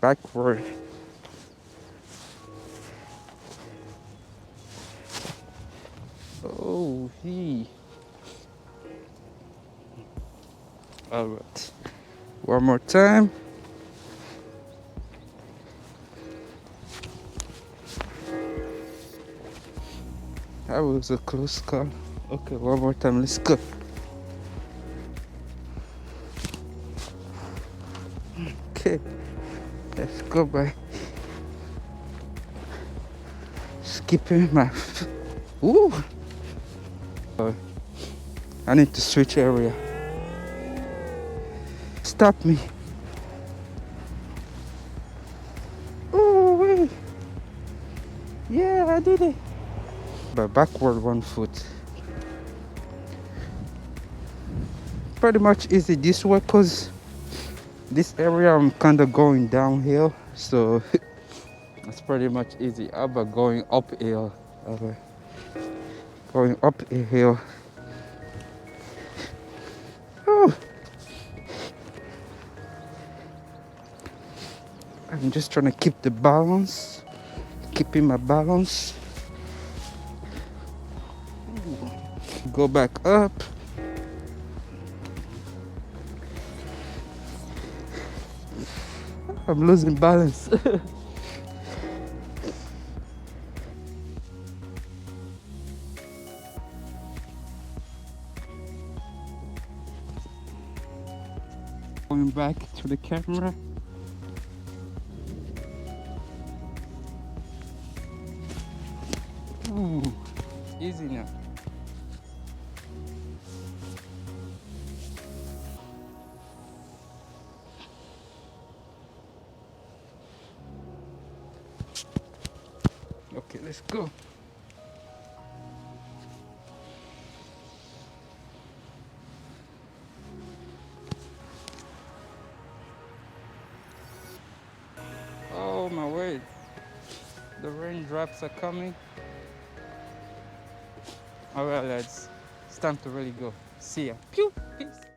Backward. Oh, he. All right. One more time. That was a close call. Okay, one more time. Let's go. Okay, let's go by skipping my. Ooh. I need to switch area. Stop me. Oh, wait. Yeah, I did it. But backward 1 foot. Pretty much easy this way because this area I'm kind of going downhill. So it's pretty much easy. How about going uphill? Going up a hill. Oh. I'm just trying to keep the balance. Keeping my balance. Go back up. I'm losing balance. Going back to the camera. Ooh, easy now. Okay, let's go. Oh my word. The raindrops are coming. Alright lads, it's time to really go. See ya. Pew! Peace.